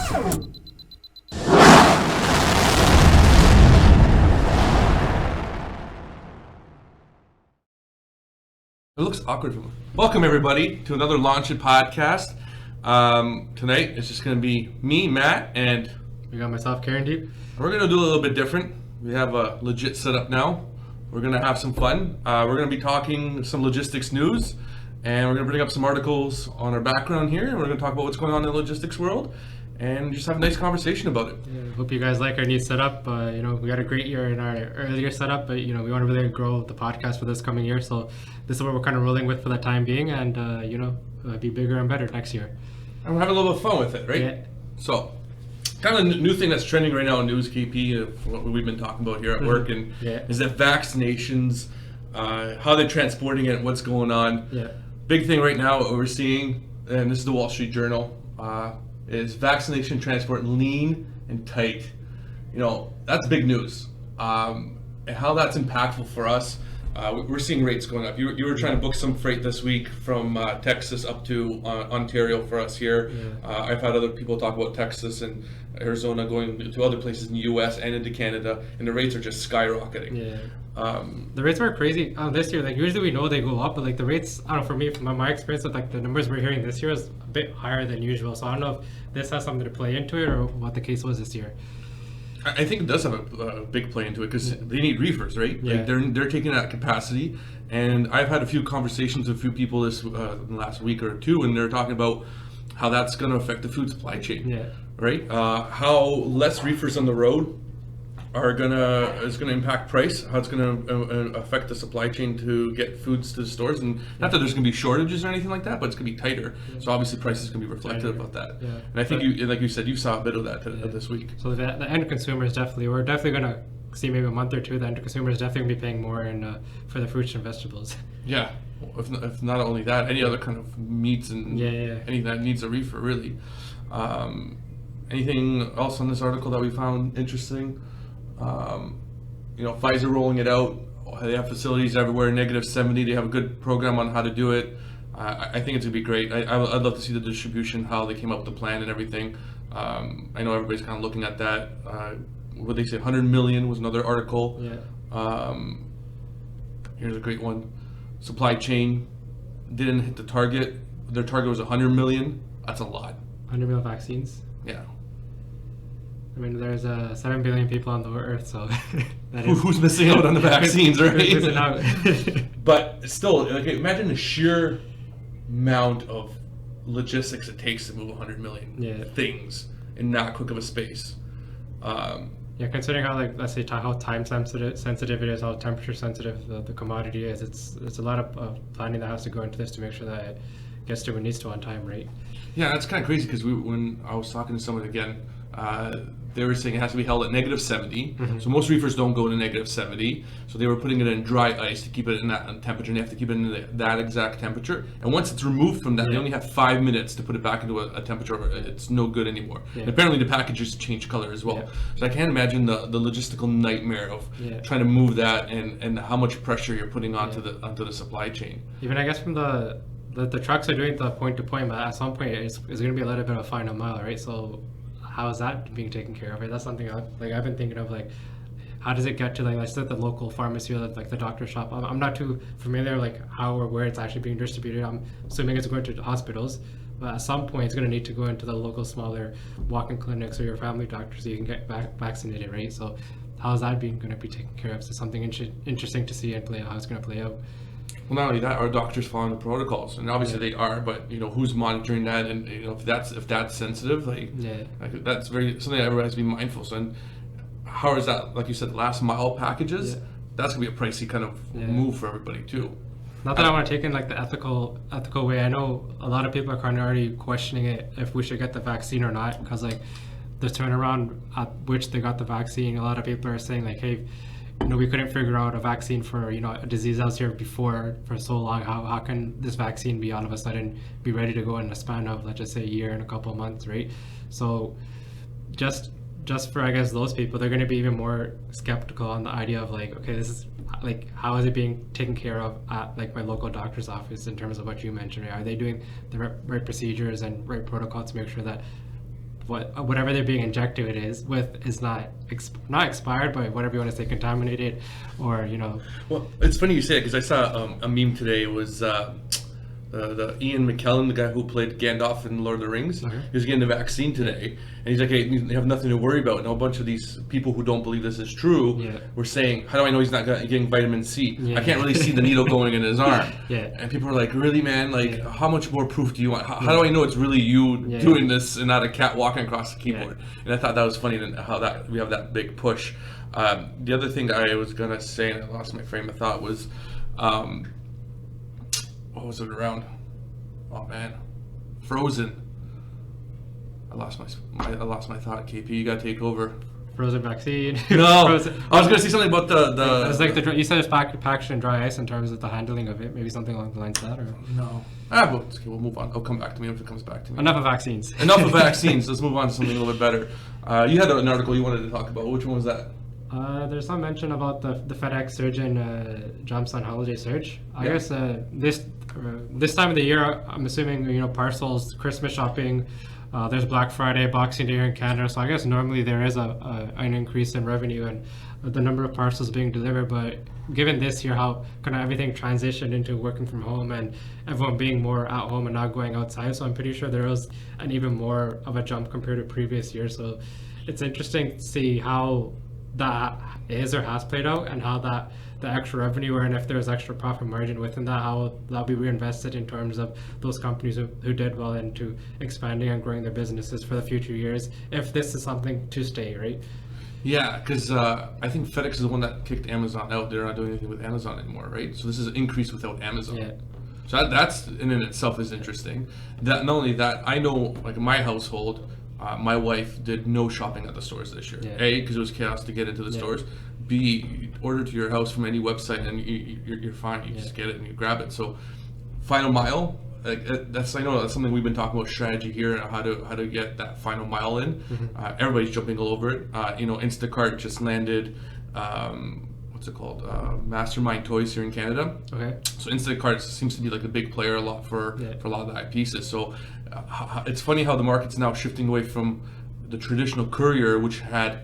It looks awkward for me. Welcome everybody to another Launch It podcast. Tonight it's just going to be me, Matt, and we got myself, Karen Deep. We're going to do a little bit different. We have a legit setup now. We're going to have some fun. We're going to be talking some logistics news, and we're going to bring up some articles on our background here, and we're going to talk about what's going on in the logistics world, and just have a nice conversation about it. Yeah, hope you guys like our new setup. We had a great year in our earlier setup, but we want to really grow the podcast for this coming year. So this is what we're kind of rolling with for the time being, and be bigger and better next year. And we're having a little bit of fun with it, right? Yeah. So, kind of a new thing that's trending right now in News KP, of what we've been talking about here at work, and is that vaccinations, how they're transporting it, what's going on. Yeah. Big thing right now, what we're seeing, and this is the Wall Street Journal, is vaccination transport lean and tight. That's big news. And how that's impactful for us, we're seeing rates going up. You were trying to book some freight this week from Texas up to Ontario for us here. Yeah. I've had other people talk about Texas and Arizona going to other places in the U.S. and into Canada, and the rates are just skyrocketing. Yeah. The rates were crazy this year. Usually we know they go up, but the rates, I don't know, for me, from my experience with the numbers we're hearing this year is a bit higher than usual. So I don't know if this has something to play into it or what the case was this year. I think it does have a big play into it because they need reefers, right? Yeah. Like they're taking that capacity, and I've had a few conversations with a few people in the last week or two, and they're talking about how that's going to affect the food supply chain. Yeah. Right? How less reefers on the road is gonna impact price. How it's gonna affect the supply chain to get foods to the stores, and not that there's gonna be shortages or anything like that, but it's gonna be tighter. So obviously price is gonna be reflective about that. Yeah. And I think like you said, you saw a bit of that this week. So the end consumers we're definitely gonna see maybe a month or two. The end consumer is definitely gonna be paying more for the fruits and vegetables. Yeah. If not only that, any other kind of meats and anything that needs a reefer, really. Anything else on this article that we found interesting? Pfizer rolling it out. They have facilities everywhere, -70. They have a good program on how to do it. I think it's gonna be great. I'd love to see the distribution, how they came up with the plan and everything. I know everybody's kind of looking at that. What they say, 100 million was another article. Yeah. Here's a great one. Supply chain didn't hit the target. Their target was 100 million. That's a lot. 100 million vaccines. Yeah. I mean, there's 7 billion people on the earth, so who's missing out on the vaccines, right? Who's missing out? But still, imagine the sheer amount of logistics it takes to move 100 million things in that quick of a space. Considering how let's say how time sensitive it is, how temperature sensitive the commodity is, it's a lot of planning that has to go into this to make sure that it gets to where it needs to on time, right? Yeah, that's kind of crazy because when I was talking to someone again, they were saying it has to be held at -70. Mm-hmm. So most reefers don't go to -70. So they were putting it in dry ice to keep it in that temperature, and they have to keep it in that exact temperature. And once it's removed from that, they only have 5 minutes to put it back into a temperature where it's no good anymore. Yeah. And apparently the packages change color as well. Yeah. So I can't imagine the logistical nightmare of trying to move that and how much pressure you're putting onto the supply chain. Even I guess from the trucks are doing the point to point, but at some point it's going to be a little bit of a final mile, right? So how is that being taken care of? Right? That's something I've been thinking of. How does it get to let's say the local pharmacy or the doctor shop? I'm not too familiar how or where it's actually being distributed. I'm assuming it's going to hospitals, but at some point it's going to need to go into the local smaller walk-in clinics or your family doctor so you can get vaccinated, right? So how is that going to be taken care of? So something interesting to see and play out how it's going to play out. Well, not only that, are doctors following the protocols? And obviously they are, but who's monitoring that? And if that's sensitive, that's something that everybody has to be mindful. So, and how is that? Like you said, the last mile packages. That's gonna be a pricey kind of move for everybody too. Not that I want to take in the ethical way. I know a lot of people are kind of already questioning it if we should get the vaccine or not, because the turnaround at which they got the vaccine, a lot of people are saying hey, we couldn't figure out a vaccine for a disease that was here before for so long. How can this vaccine be all of a sudden be ready to go in a span of, let's just say, a year and a couple of months, right? So just for I guess those people, they're going to be even more skeptical on the idea of okay, this is how is it being taken care of at my local doctor's office in terms of what you mentioned, right? Are they doing the right procedures and right protocol to make sure that whatever they're being injected with is not not expired, but whatever you want to say, contaminated, or Well, it's funny you say it because I saw a meme today. It was the Ian McKellen, the guy who played Gandalf in Lord of the Rings. Okay. He was getting the vaccine today, and he's like, "Hey, you have nothing to worry about." And a bunch of these people who don't believe this is true were saying, "How do I know he's not getting vitamin C? Yeah. I can't really see the needle going in his arm." Yeah. And people are like, "Really, man? Like, how much more proof do you want? How do I know it's really you doing this and not a cat walking across the keyboard?" And I thought that was funny, and how that we have that big push. The other thing I was gonna say, and I lost my frame of thought, was. What was it around? Oh man, Frozen. I lost my thought. KP, you gotta take over. Frozen vaccine. No, Frozen. I was gonna say something about the. It's like you said it's packaged in dry ice in terms of the handling of it. Maybe something along the lines of that, or No. We'll move on. It'll come back to me if it comes back to me. enough of vaccines. Enough of vaccines. Let's move on to something a little bit better. You had an article you wanted to talk about. Which one was that? There's some mention about the FedEx surge in jumps on holiday surge. I guess this time of the year, I'm assuming parcels, Christmas shopping. There's Black Friday, Boxing Day here in Canada, so I guess normally there is an increase in revenue and the number of parcels being delivered. But given this year, how kind of everything transitioned into working from home and everyone being more at home and not going outside, so I'm pretty sure there was an even more of a jump compared to previous years. So it's interesting to see how that is or has played out, and how that the extra revenue, and if there's extra profit margin within that, how that'll be reinvested in terms of those companies who did well into expanding and growing their businesses for the future years, if this is something to stay, right? Yeah, because I think FedEx is the one that kicked Amazon out. They're not doing anything with Amazon anymore, right? So this is an increase without Amazon. Yeah. So that's in itself is interesting. That not only that, I know like in my household, my wife did no shopping at the stores this year. Yeah. A, because it was chaos to get into the stores. B, you order to your house from any website and you're fine. You just get it and you grab it. So final mile, that's something we've been talking about, strategy here, and how to get that final mile in. Everybody's jumping all over it. Instacart just landed. What's it called? Mastermind Toys here in Canada. Okay. So Instacart seems to be like a big player a lot for a lot of the pieces. So it's funny how the market's now shifting away from the traditional courier, which had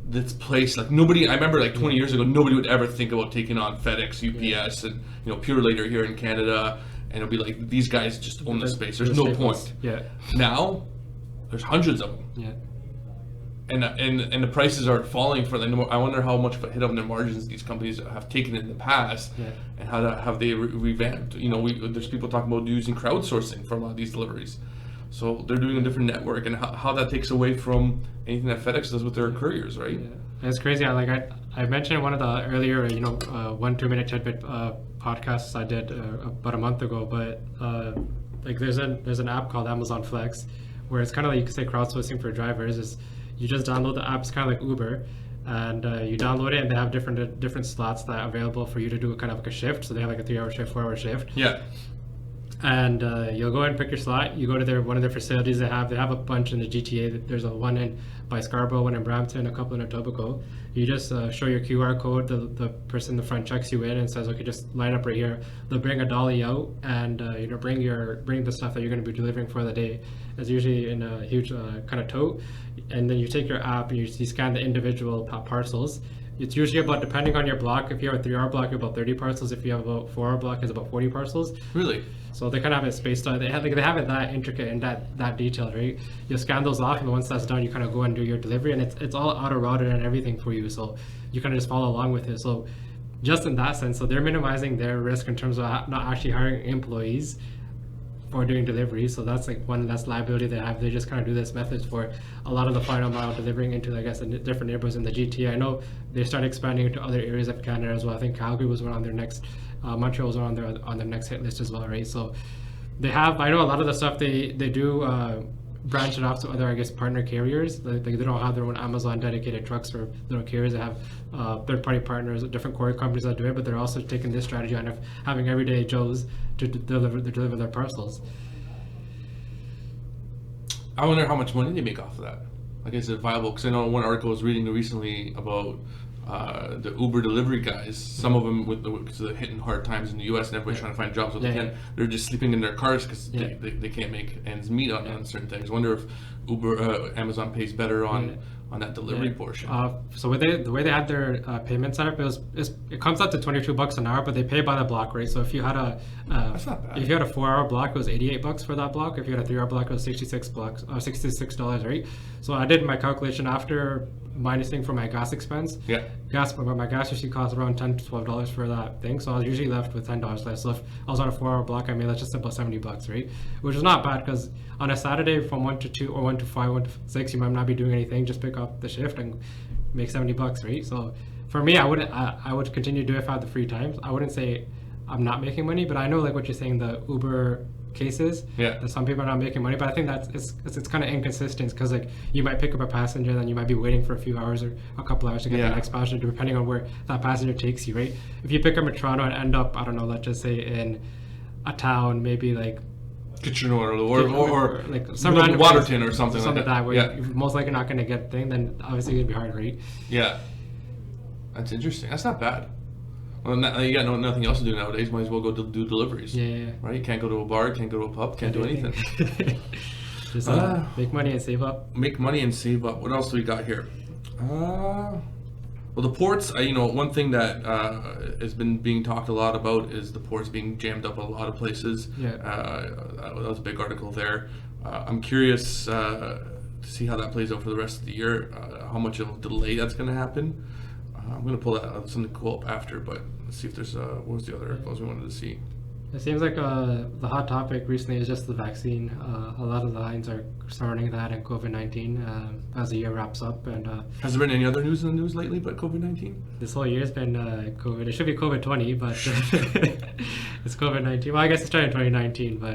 this place like nobody. I remember like 20 years ago, nobody would ever think about taking on FedEx, UPS, and Purolator here in Canada, and it'll be like these guys just own the space. There's no point. Yeah. Now there's hundreds of them. Yeah. And the prices are falling for them. I wonder how much of a hit on their margins these companies have taken in the past, and how have they revamped. There's people talking about using crowdsourcing for a lot of these deliveries, so they're doing a different network, and how that takes away from anything that FedEx does with their couriers, right? Yeah. It's crazy. I mentioned in one of the earlier 1-2 minute tidbit podcasts I did about a month ago, but there's an app called Amazon Flex, where it's kind of like, you could say, crowdsourcing for drivers. You just download the app. It's kind of like Uber, and you download it, and they have different slots that are available for you to do kind of like a shift. So they have like a 3-hour shift, 4-hour shift. Yeah. And you'll go ahead and pick your slot. You go to one of their facilities they have. They have a bunch in the GTA. There's one in by Scarborough, one in Brampton, a couple in Etobicoke. You just show your QR code. The person in the front checks you in and says, okay, just line up right here. They'll bring a dolly out and bring the stuff that you're going to be delivering for the day. It's usually in a huge kind of tote. And then you take your app and you scan the individual parcels. It's usually about, depending on your block, if you have a 3-hour block, about 30 parcels. If you have a 4-hour block, it's about 40 parcels. Really? So they kind of have it spaced out. They have it that intricate and that detailed, right? You scan those off, and once that's done, you kind of go and do your delivery, and it's all auto-routed and everything for you. So you kind of just follow along with it. So just in that sense, so they're minimizing their risk in terms of not actually hiring employees for doing deliveries. So that's like that's liability they have. They just kind of do this method for a lot of the final mile delivering into, I guess, the different neighborhoods in the GTA. I know they started expanding into other areas of Canada as well. I think Calgary was one on their next, Montreal was on their next hit list as well, right? So they have, I know a lot of the stuff they do branch it off to other, I guess, partner carriers. They don't have their own Amazon dedicated trucks or little carriers. They have third-party partners, different courier companies that do it, but they're also taking this strategy on of having everyday Joes to deliver their parcels. I wonder how much money they make off of that. Like, is it viable? Because I know one article I was reading recently about the Uber delivery guys. Some of them because they're hitting hard times in the U.S. and everybody's trying to find jobs what they can. They're just sleeping in their cars because they can't make ends meet on certain things. I wonder if Amazon pays better on that delivery portion. So the way they had their payment set up, it comes out to $22 an hour, but they pay by the block rate. So if you had That's not bad. if you had a 4-hour block, it was $88 for that block. If you had a 3-hour block, it was $66, right? So I did my calculation after minusing for my gas expense. Yeah. My gas usually costs around $10 to $12 for that thing, so I was usually left with $10 less. So if I was on a 4-hour block, I made that's just about $70, right? Which is not bad, because on a Saturday from 1 to 2 or 1 to 5, 1 to 6, you might not be doing anything. Just pick up the shift and make $70, right? So for me, I would continue to do it if I had the free times. I wouldn't say I'm not making money, but I know like what you're saying, the Uber cases, Yeah. that some people are not making money, but I think that's it's kind of inconsistent, because like you might pick up a passenger, then you might be waiting for a few hours or a couple hours to get Yeah. the next passenger, depending on where that passenger takes you, right? If you pick up in Toronto and end up, I don't know, let's just say in a town, maybe like Kitchener or like some Middle random Waterton place, or something like that. where Yeah. you're most likely not going to get a thing, then obviously it's going to be hard, right? Yeah, that's interesting. That's not bad. Well, you got nothing else to do nowadays. Might as well go do deliveries. Yeah. Right? You can't go to a bar, can't go to a pub, can't do anything. Just make money and save up. Make money and save up. What else do we got here? Well, the ports. One thing that has been being talked a lot about is the ports being jammed up in a lot of places. Yeah. That was a big article there. I'm curious to see how that plays out for the rest of the year. How much of a delay that's going to happen. I'm going to pull that something cool up after, but let's see if there's what was the other articles we wanted to see. It seems like the hot topic recently is just the vaccine. A lot of the lines are surrounding that and COVID-19 as the year wraps up. And Has there been any other news in the news lately but COVID-19? this whole year's been COVID. It should be COVID-20, but it's COVID-19. Well, I guess it started in 2019, but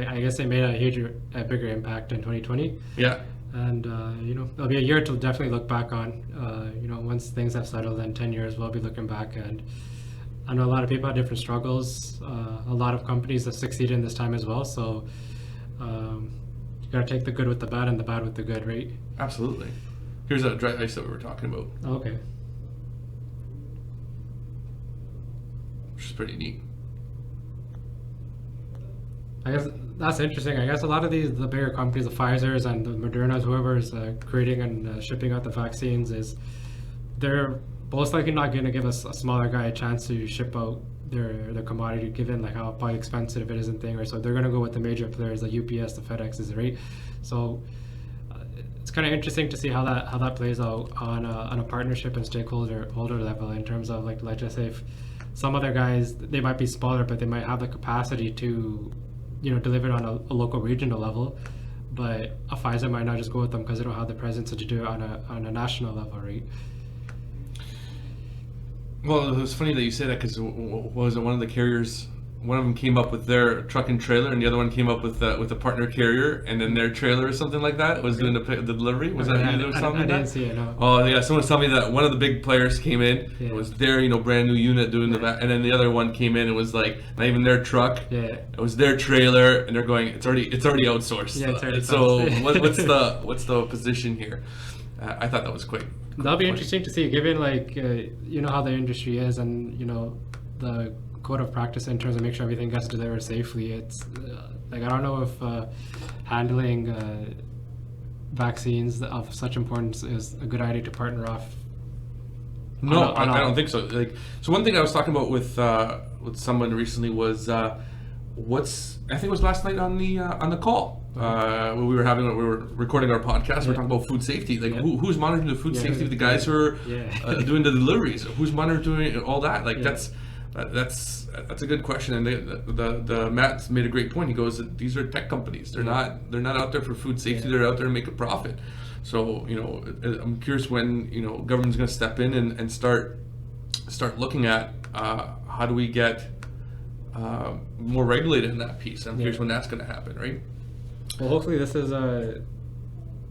I guess it made a bigger impact in 2020. Yeah. And it'll be a year to definitely look back on. Once things have settled, in 10 years we'll be looking back. And I know a lot of people have different struggles. A lot of companies have succeeded in this time as well. So you gotta take the good with the bad and the bad with the good, right? Absolutely. Here's a dry ice that we were talking about, Okay. which is pretty neat. I guess that's interesting. I guess a lot of the bigger companies, the Pfizer's and the Moderna's, whoever is creating and shipping out the vaccines, they're most likely not going to give us a smaller guy a chance to ship out their commodity, given like how probably expensive it is and thing, right? So they're going to go with the major players, the UPS, the FedExes, right? So it's kind of interesting to see how that plays out on a partnership and stakeholder level, in terms of like, let's just say if some other guys, they might be smaller, but they might have the capacity to deliver it on a local regional level, but a Pfizer might not just go with them because they don't have the presence to do it on a national level, right? Well, it was funny that you say that, because was it one of the carriers? One of them came up with their truck and trailer, and the other one came up with a partner carrier, and then their trailer or something like that was doing the delivery. Was that you that was telling me I that? didn't see it, no. Oh yeah, someone was telling me that one of the big players came in. Yeah. It was their brand new unit doing and then the other one came in. It was like not even their truck. Yeah. It was their trailer, and they're going. It's already outsourced. Yeah, it's already so outsourced. what's the position here? I thought that was quite. That'll be funny. interesting to see, given like how the industry is, and the code of practice in terms of make sure everything gets delivered safely. It's like I don't know if handling vaccines of such importance is a good idea to partner off. No, I don't think so. So one thing I was talking about with someone recently was I think it was last night on the call. When we were recording our podcast, we were talking about food safety. Like who's monitoring the food safety of the guys who are doing the deliveries? Who's monitoring all that? Like that's a good question. And the Matt's made a great point. He goes, these are tech companies. They're not out there for food safety. They're out there to make a profit. So I'm curious when government's going to step in and start looking at how do we get more regulated in that piece. I'm curious when that's going to happen, right? Well, hopefully this is I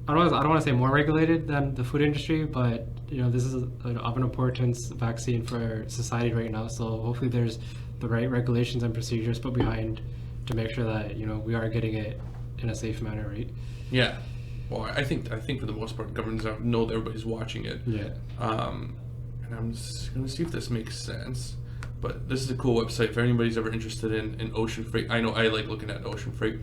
don't want to say more regulated than the food industry, but this is of an importance vaccine for society right now. So hopefully there's the right regulations and procedures put behind to make sure that we are getting it in a safe manner, right? Yeah. Well, I think for the most part, governments know that everybody's watching it. Yeah. And I'm just gonna see if this makes sense. But this is a cool website if anybody's ever interested in ocean freight. I know I like looking at ocean freight.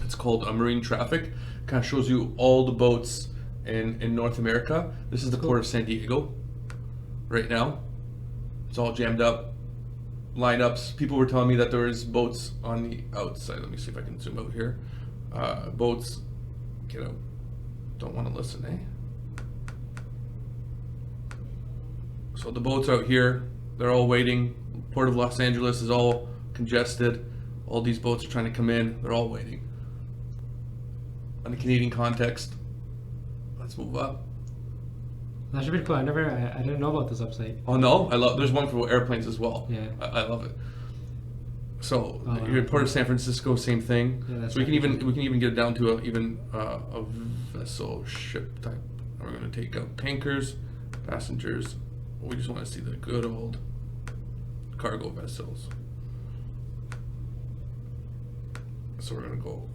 It's called Marine Traffic. Kind of shows you all the boats in North America. This is the port of San Diego right now. It's all jammed up, lineups. People were telling me that there is boats on the outside. Let me see if I can zoom out here. Boats, get out. Don't want to listen, eh? So the boats out here, they're all waiting. Port of Los Angeles is all congested. All these boats are trying to come in. They're all waiting. On a Canadian context, let's move up. That should be cool. I didn't know about this website. Oh no, there's one for airplanes as well. Yeah. I love it. So you're in Port of San Francisco, same thing. Yeah, that's so we can even get it down to a vessel ship type. And we're going to take out tankers, passengers. We just want to see the good old cargo vessels. So we're going to go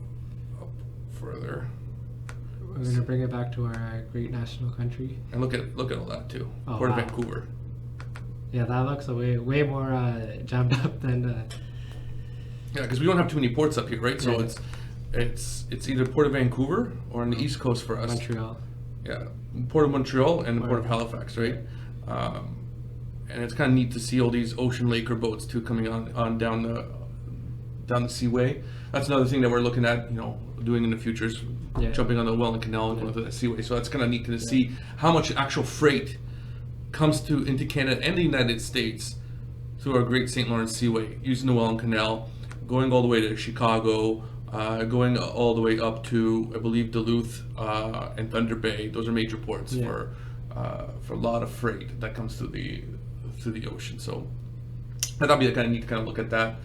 up further. We're gonna bring it back to our great national country. And look at all that too. Oh, Port of wow. Vancouver. Yeah, that looks way more jammed up than. Yeah, because we don't have too many ports up here, right? So Yeah. it's either Port of Vancouver or on the East Coast for us. Montreal. Yeah, Port of Montreal and the Port of Right. Halifax, right? And it's kind of neat to see all these ocean laker boats too coming on down the seaway. That's another thing that we're looking at, doing in the future is Yeah. jumping on the Welland Canal and going to the seaway. So that's kind of neat to see how much actual freight comes into Canada and the United States through our Great St. Lawrence Seaway, using the Welland Canal, going all the way to Chicago, going all the way up to, I believe, Duluth and Thunder Bay. Those are major ports Yeah. for a lot of freight that comes through the ocean. So that'll be kind of neat to kind of look at that.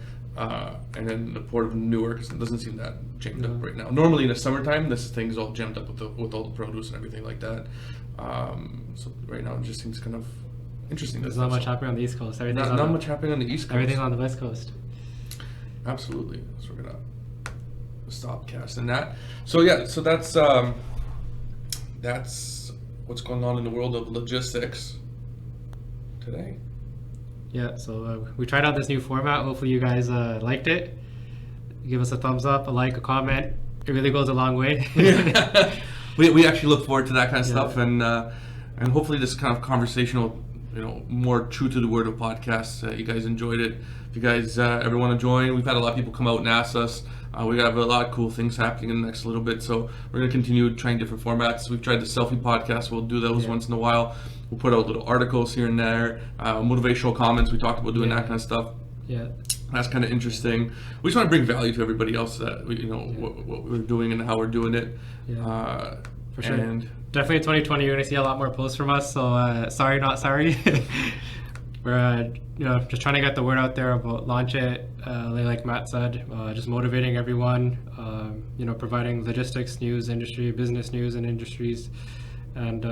And then the Port of Newark doesn't seem that jammed up right now. Normally in the summertime, this thing's all jammed up with all the produce and everything like that. So right now it just seems kind of interesting. There's not much happening on the East Coast. Everything's Not much happening on the East Coast. Everything's on the West Coast. Absolutely. So we're gonna stop casting that. So yeah, so that's what's going on in the world of logistics today. Yeah, so we tried out this new format. Hopefully you guys liked it. Give us a thumbs up, a like, a comment. It really goes a long way. we actually look forward to that kind of Yeah. stuff, and hopefully this kind of conversational, more true to the word of podcasts. You guys enjoyed it. If you guys ever want to join, we've had a lot of people come out and ask us. We have a lot of cool things happening in the next little bit, so we're going to continue trying different formats. We've tried the selfie podcast. We'll do those once in a while. We'll put out little articles here and there, motivational comments. We talked about doing that kind of stuff. Yeah. That's kind of interesting. We just want to bring value to everybody else that what we're doing and how we're doing it. Yeah. For sure. And definitely 2020, you're gonna see a lot more posts from us. So sorry, not sorry. We're just trying to get the word out there about Launch It. Like Matt said, just motivating everyone. Providing logistics news, business news, and industries, and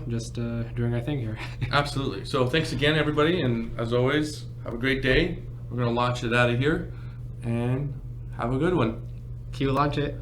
just doing our thing here. absolutely. So thanks again, everybody, and as always, have a great day. We're gonna launch it out of here, and have a good one. Cue Launch It.